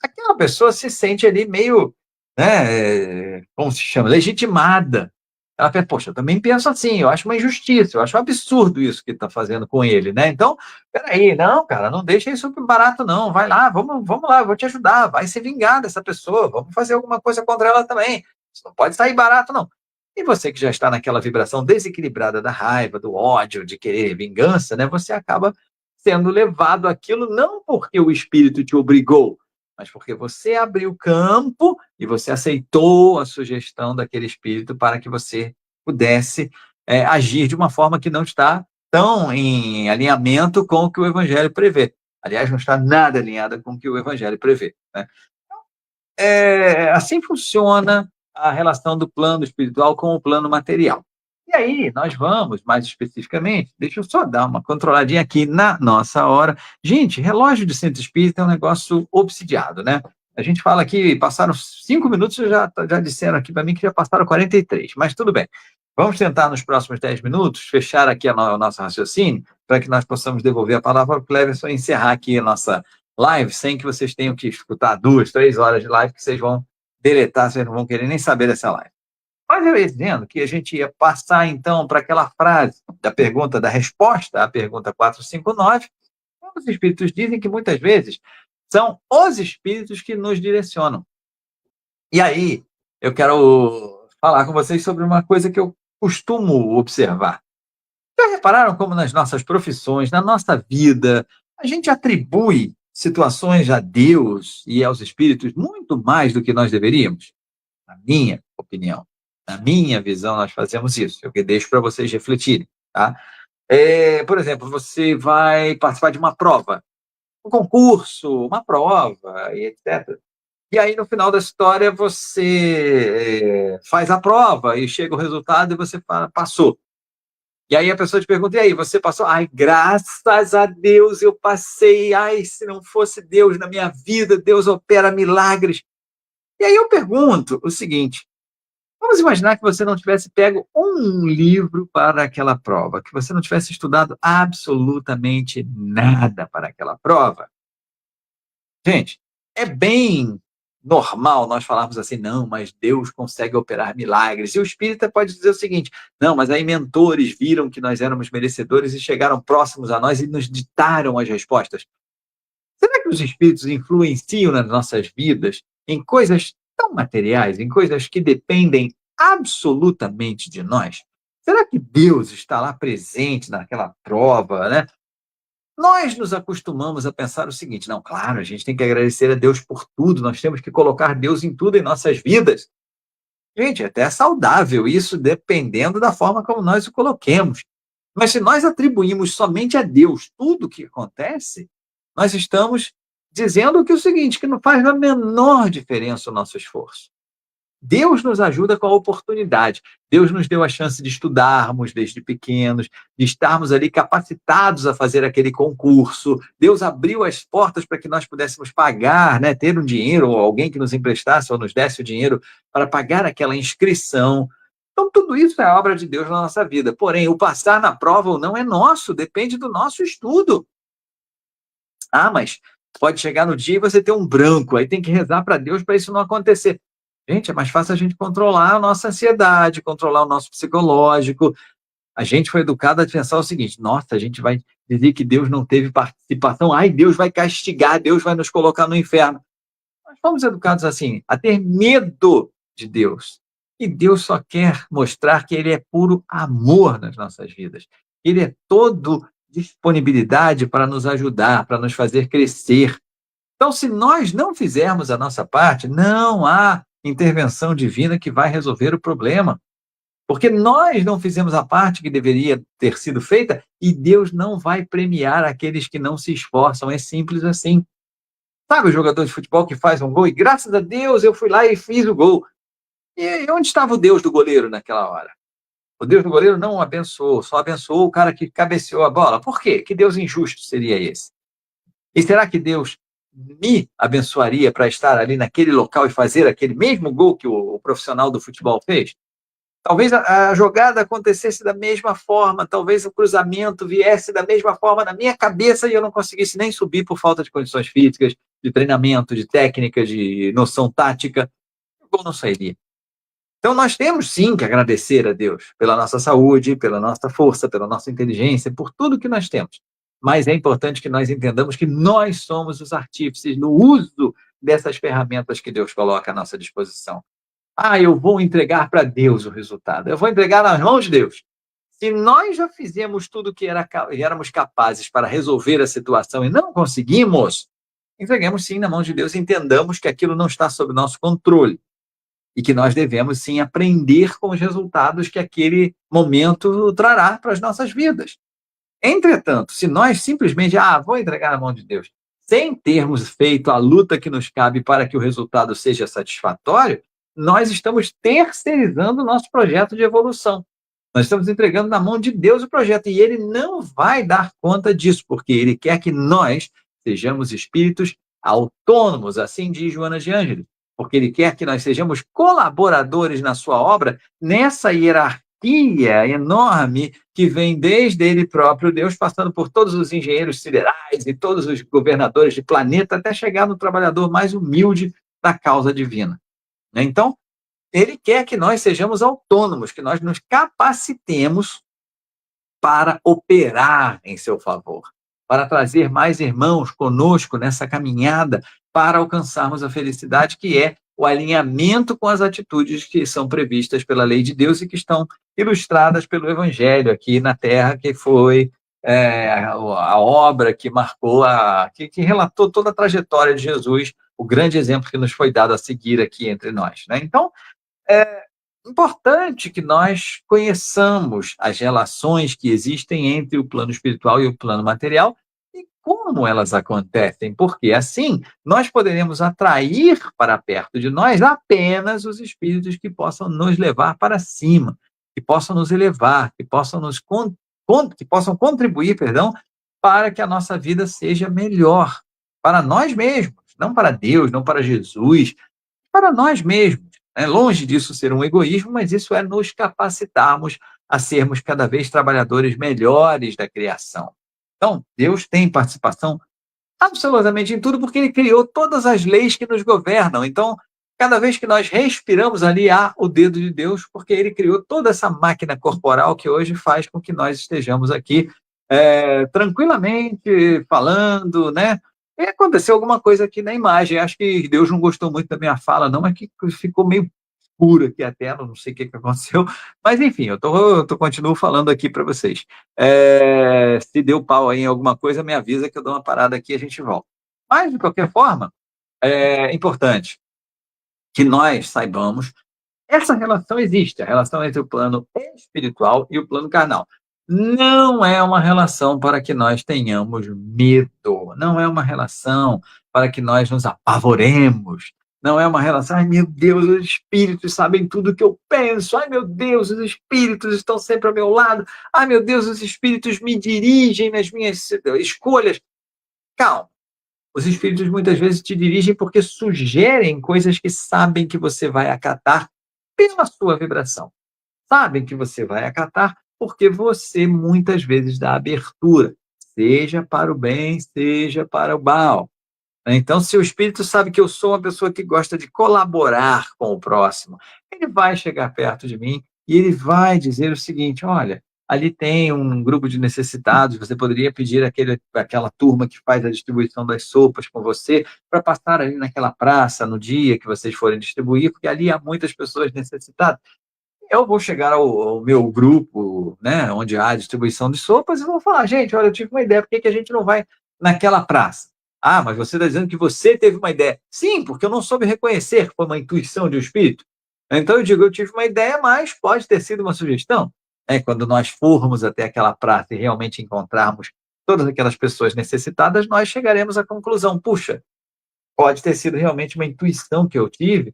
Aquela pessoa se sente ali meio, né, como se chama, legitimada. Ela pensa, poxa, eu também penso assim, eu acho uma injustiça, eu acho um absurdo isso que está fazendo com ele, né? Então, peraí, não, cara, não deixa isso barato, não, vai lá, vamos lá, eu vou te ajudar, vai se vingar dessa pessoa, vamos fazer alguma coisa contra ela também, isso não pode sair barato, não. E você que já está naquela vibração desequilibrada da raiva, do ódio, de querer vingança, né? Você acaba sendo levado àquilo não porque o espírito te obrigou, mas porque você abriu campo e você aceitou a sugestão daquele espírito para que você pudesse agir de uma forma que não está tão em alinhamento com o que o Evangelho prevê. Aliás, não está nada alinhada com o que o Evangelho prevê, né? Assim funciona a relação do plano espiritual com o plano material. E aí, nós vamos, mais especificamente, deixa eu só dar uma controladinha aqui na nossa hora. Gente, relógio de centro espírita é um negócio obsidiado, né? A gente fala que passaram 5 minutos, já disseram aqui para mim que já passaram 43, mas tudo bem. Vamos tentar, nos próximos 10 minutos, fechar aqui o nosso raciocínio, para que nós possamos devolver a palavra ao Cleverson e encerrar aqui a nossa live, sem que vocês tenham que escutar 2, 3 horas de live, que vocês vão deletar, vocês não vão querer nem saber dessa live. Mas eu ia dizendo que a gente ia passar, então, para aquela frase da pergunta da resposta à pergunta 459, quando os espíritos dizem que, muitas vezes, são os espíritos que nos direcionam. E aí, eu quero falar com vocês sobre uma coisa que eu costumo observar. Já repararam como nas nossas profissões, na nossa vida, a gente atribui situações a Deus e aos espíritos muito mais do que nós deveríamos? Na minha opinião, na minha visão, nós fazemos isso. Eu deixo para vocês refletirem, tá? Por exemplo, você vai participar de uma prova, um concurso, uma prova, e etc. E aí, no final da história, você faz a prova e chega o resultado e você fala, passou. E aí a pessoa te pergunta, e aí, você passou? Ai, graças a Deus eu passei. Ai, se não fosse Deus na minha vida, Deus opera milagres. E aí eu pergunto o seguinte, vamos imaginar que você não tivesse pego um livro para aquela prova, que você não tivesse estudado absolutamente nada para aquela prova. Gente, é bem normal nós falarmos assim, não, mas Deus consegue operar milagres. E o espírita pode dizer o seguinte, não, mas aí mentores viram que nós éramos merecedores e chegaram próximos a nós e nos ditaram as respostas. Será que os espíritos influenciam nas nossas vidas em coisas tão materiais, em coisas que dependem absolutamente de nós? Será que Deus está lá presente naquela prova, né? Nós nos acostumamos a pensar o seguinte, não, claro, a gente tem que agradecer a Deus por tudo, nós temos que colocar Deus em tudo em nossas vidas. Gente, é até saudável isso, dependendo da forma como nós o coloquemos. Mas se nós atribuímos somente a Deus tudo o que acontece, nós estamos dizendo que o seguinte, que não faz a menor diferença o nosso esforço. Deus nos ajuda com a oportunidade. Deus nos deu a chance de estudarmos desde pequenos, de estarmos ali capacitados a fazer aquele concurso. Deus abriu as portas para que nós pudéssemos pagar, né, ter um dinheiro, ou alguém que nos emprestasse ou nos desse o dinheiro para pagar aquela inscrição. Então, tudo isso é obra de Deus na nossa vida. Porém, o passar na prova ou não é nosso, depende do nosso estudo. Ah, mas pode chegar no dia e você ter um branco, aí tem que rezar para Deus para isso não acontecer. Gente, é mais fácil a gente controlar a nossa ansiedade, controlar o nosso psicológico. A gente foi educado a pensar o seguinte: nossa, a gente vai dizer que Deus não teve participação, ai, Deus vai castigar, Deus vai nos colocar no inferno. Nós fomos educados assim, a ter medo de Deus. E Deus só quer mostrar que Ele é puro amor nas nossas vidas. Ele é todo disponibilidade para nos ajudar, para nos fazer crescer. Então, se nós não fizermos a nossa parte, não há intervenção divina que vai resolver o problema. Porque nós não fizemos a parte que deveria ter sido feita e Deus não vai premiar aqueles que não se esforçam. É simples assim. Sabe o jogador de futebol que faz um gol e graças a Deus eu fui lá e fiz o gol. E onde estava o Deus do goleiro naquela hora? O Deus do goleiro não o abençoou, só abençoou o cara que cabeceou a bola. Por quê? Que Deus injusto seria esse? E será que Deus me abençoaria para estar ali naquele local e fazer aquele mesmo gol que o profissional do futebol fez? Talvez a jogada acontecesse da mesma forma, talvez o cruzamento viesse da mesma forma na minha cabeça e eu não conseguisse nem subir por falta de condições físicas, de treinamento, de técnica, de noção tática. O gol não sairia. Então nós temos sim que agradecer a Deus pela nossa saúde, pela nossa força, pela nossa inteligência, por tudo que nós temos. Mas é importante que nós entendamos que nós somos os artífices no uso dessas ferramentas que Deus coloca à nossa disposição. Ah, eu vou entregar para Deus o resultado. Eu vou entregar nas mãos de Deus. Se nós já fizemos tudo que éramos capazes para resolver a situação e não conseguimos, entreguemos sim na mão de Deus e entendamos que aquilo não está sob nosso controle e que nós devemos sim aprender com os resultados que aquele momento trará para as nossas vidas. Entretanto, se nós simplesmente, vou entregar na mão de Deus, sem termos feito a luta que nos cabe para que o resultado seja satisfatório, nós estamos terceirizando o nosso projeto de evolução. Nós estamos entregando na mão de Deus o projeto e Ele não vai dar conta disso, porque Ele quer que nós sejamos espíritos autônomos, assim diz Joana de Ângeles, porque Ele quer que nós sejamos colaboradores na sua obra, nessa hierarquia enorme que vem desde Ele próprio, Deus, passando por todos os engenheiros siderais e todos os governadores de planeta, até chegar no trabalhador mais humilde da causa divina. Então, Ele quer que nós sejamos autônomos, que nós nos capacitemos para operar em seu favor, para trazer mais irmãos conosco nessa caminhada, para alcançarmos a felicidade, que é o alinhamento com as atitudes que são previstas pela lei de Deus e que estão ilustradas pelo Evangelho aqui na Terra, que foi a obra que marcou, que relatou toda a trajetória de Jesus, o grande exemplo que nos foi dado a seguir aqui entre nós, né? Então, é importante que nós conheçamos as relações que existem entre o plano espiritual e o plano material e como elas acontecem, porque assim nós poderemos atrair para perto de nós apenas os espíritos que possam nos levar para cima, que possam nos elevar, que possam que possam contribuir, para que a nossa vida seja melhor, para nós mesmos, não para Deus, não para Jesus, para nós mesmos. É longe disso ser um egoísmo, mas isso é nos capacitarmos a sermos cada vez trabalhadores melhores da criação. Então, Deus tem participação absolutamente em tudo, porque Ele criou todas as leis que nos governam. Então, cada vez que nós respiramos ali, há o dedo de Deus, porque Ele criou toda essa máquina corporal que hoje faz com que nós estejamos aqui tranquilamente falando, né? E aconteceu alguma coisa aqui na imagem. Acho que Deus não gostou muito da minha fala, não, mas que ficou meio escura aqui a tela, não sei o que aconteceu. Mas, enfim, eu continuo falando aqui para vocês. Se deu pau aí em alguma coisa, me avisa que eu dou uma parada aqui e a gente volta. Mas, de qualquer forma, é importante que nós saibamos essa relação existe, a relação entre o plano espiritual e o plano carnal. não é uma relação para que nós tenhamos medo, não é uma relação para que nós nos apavoremos, não é uma relação, ai meu Deus, os espíritos sabem tudo o que eu penso, ai meu Deus, os espíritos estão sempre ao meu lado, ai meu Deus, os espíritos me dirigem nas minhas escolhas. Calma, os espíritos muitas vezes te dirigem porque sugerem coisas que sabem que você vai acatar pela sua vibração. Sabem que você vai acatar porque você muitas vezes dá abertura, seja para o bem, seja para o mal. Então, se o espírito sabe que eu sou uma pessoa que gosta de colaborar com o próximo, ele vai chegar perto de mim e ele vai dizer o seguinte: olha, ali tem um grupo de necessitados, você poderia pedir aquela turma que faz a distribuição das sopas com você para passar ali naquela praça no dia que vocês forem distribuir, porque ali há muitas pessoas necessitadas. Eu vou chegar ao meu grupo, né, onde há distribuição de sopas, e vou falar, gente, olha, eu tive uma ideia, por que que a gente não vai naquela praça? Ah, mas você está dizendo que você teve uma ideia. Sim, porque eu não soube reconhecer que foi uma intuição de um espírito. Então eu digo, eu tive uma ideia, mas pode ter sido uma sugestão. Quando nós formos até aquela praça e realmente encontrarmos todas aquelas pessoas necessitadas, nós chegaremos à conclusão, puxa, pode ter sido realmente uma intuição que eu tive,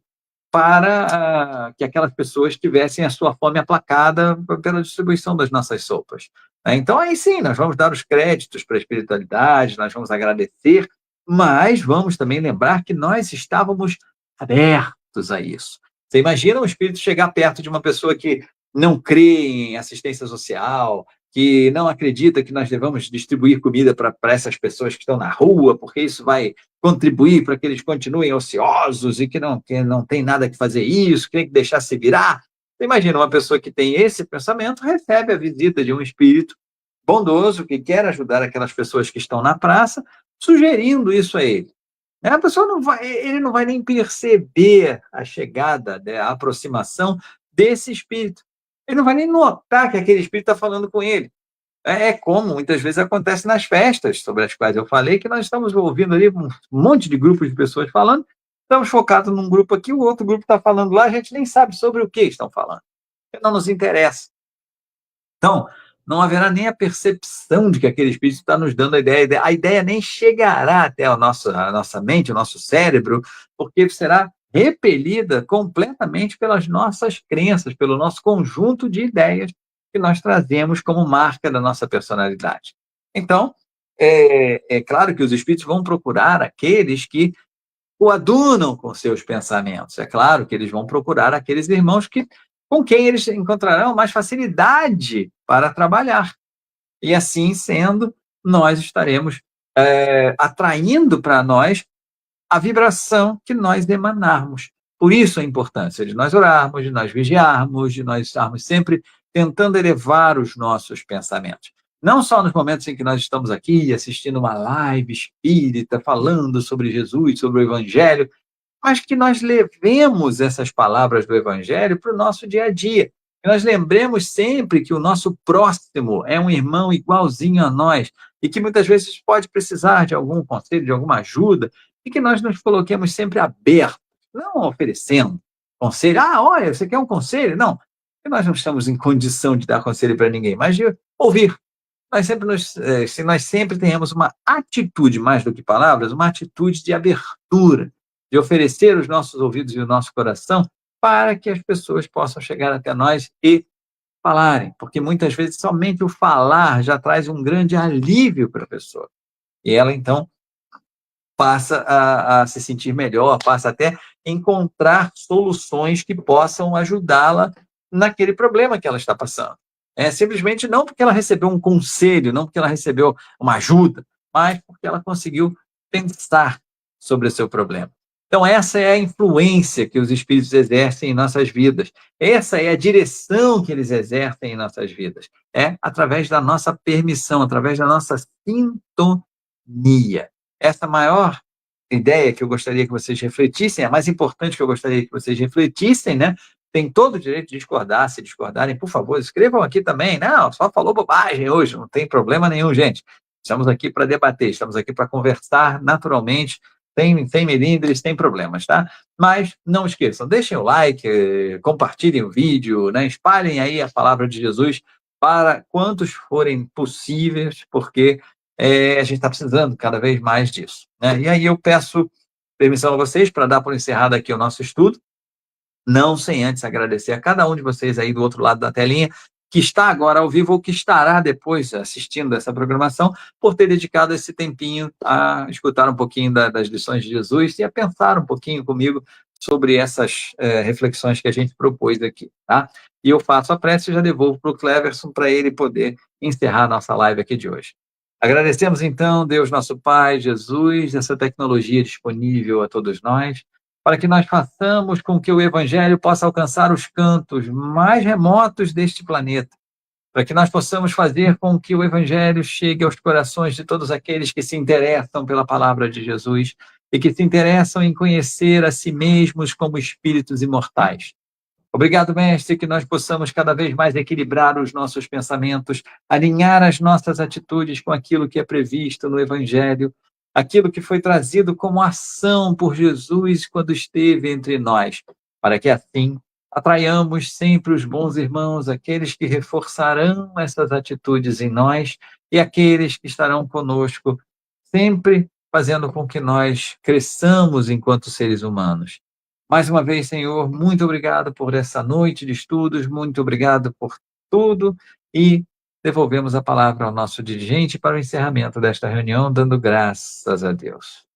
para que aquelas pessoas tivessem a sua fome aplacada pela distribuição das nossas sopas. Então, aí sim, nós vamos dar os créditos para a espiritualidade, nós vamos agradecer, mas vamos também lembrar que nós estávamos abertos a isso. Você imagina um espírito chegar perto de uma pessoa que não crê em assistência social, que não acredita que nós devamos distribuir comida para essas pessoas que estão na rua, porque isso vai contribuir para que eles continuem ociosos e que não tem nada que fazer isso, que tem que deixar se virar. Você imagina uma pessoa que tem esse pensamento, recebe a visita de um espírito bondoso que quer ajudar aquelas pessoas que estão na praça, sugerindo isso a ele. A pessoa ele não vai nem perceber a chegada, né, a aproximação desse espírito. Ele não vai nem notar que aquele espírito está falando com ele. É como muitas vezes acontece nas festas sobre as quais eu falei, que nós estamos ouvindo ali um monte de grupos de pessoas falando, estamos focados num grupo aqui, o outro grupo está falando lá, a gente nem sabe sobre o que estão falando, porque não nos interessa. Então, não haverá nem a percepção de que aquele espírito está nos dando a ideia nem chegará até a nossa mente, o nosso cérebro, porque será repelida completamente pelas nossas crenças, pelo nosso conjunto de ideias que nós trazemos como marca da nossa personalidade. Então, é claro que os espíritos vão procurar aqueles que coadunam com seus pensamentos. É claro que eles vão procurar aqueles irmãos com quem eles encontrarão mais facilidade para trabalhar. E assim sendo, nós estaremos atraindo para nós a vibração que nós emanarmos. Por isso a importância de nós orarmos, de nós vigiarmos, de nós estarmos sempre tentando elevar os nossos pensamentos. Não só nos momentos em que nós estamos aqui assistindo uma live espírita, falando sobre Jesus, sobre o Evangelho, mas que nós levemos essas palavras do Evangelho para o nosso dia a dia. Que nós lembremos sempre que o nosso próximo é um irmão igualzinho a nós e que muitas vezes pode precisar de algum conselho, de alguma ajuda, e que nós nos coloquemos sempre abertos, não oferecendo conselho. Ah, olha, você quer um conselho? Não, porque nós não estamos em condição de dar conselho para ninguém, mas de ouvir. Se nós sempre tenhamos uma atitude, mais do que palavras, uma atitude de abertura, de oferecer os nossos ouvidos e o nosso coração para que as pessoas possam chegar até nós e falarem, porque muitas vezes somente o falar já traz um grande alívio para a pessoa. E ela, então, passa a se sentir melhor, passa até a encontrar soluções que possam ajudá-la naquele problema que ela está passando. Simplesmente não porque ela recebeu um conselho, não porque ela recebeu uma ajuda, mas porque ela conseguiu pensar sobre o seu problema. Então, essa é a influência que os espíritos exercem em nossas vidas. Essa é a direção que eles exercem em nossas vidas. É através da nossa permissão, através da nossa sintonia. Essa maior ideia que eu gostaria que vocês refletissem, a mais importante que eu gostaria que vocês refletissem, né? Tem todo o direito de discordar, se discordarem, por favor, escrevam aqui também. Não, só falou bobagem hoje, não tem problema nenhum, gente. Estamos aqui para debater, estamos aqui para conversar naturalmente. Tem melindres, tem problemas, tá? Mas não esqueçam, deixem o like, compartilhem o vídeo, né? Espalhem aí a palavra de Jesus para quantos forem possíveis, porque a gente está precisando cada vez mais disso, né? E aí eu peço permissão a vocês para dar por encerrado aqui o nosso estudo, não sem antes agradecer a cada um de vocês aí do outro lado da telinha, que está agora ao vivo ou que estará depois assistindo essa programação, por ter dedicado esse tempinho a escutar um pouquinho das lições de Jesus e a pensar um pouquinho comigo sobre essas reflexões que a gente propôs aqui, tá? E eu faço a prece e já devolvo para o Cleverson para ele poder encerrar a nossa live aqui de hoje. Agradecemos então, Deus nosso Pai, Jesus, essa tecnologia disponível a todos nós, para que nós façamos com que o Evangelho possa alcançar os cantos mais remotos deste planeta, para que nós possamos fazer com que o Evangelho chegue aos corações de todos aqueles que se interessam pela palavra de Jesus e que se interessam em conhecer a si mesmos como espíritos imortais. Obrigado, Mestre, que nós possamos cada vez mais equilibrar os nossos pensamentos, alinhar as nossas atitudes com aquilo que é previsto no Evangelho, aquilo que foi trazido como ação por Jesus quando esteve entre nós, para que assim atraiamos sempre os bons irmãos, aqueles que reforçarão essas atitudes em nós e aqueles que estarão conosco, sempre fazendo com que nós cresçamos enquanto seres humanos. Mais uma vez, Senhor, muito obrigado por essa noite de estudos, muito obrigado por tudo e devolvemos a palavra ao nosso dirigente para o encerramento desta reunião, dando graças a Deus.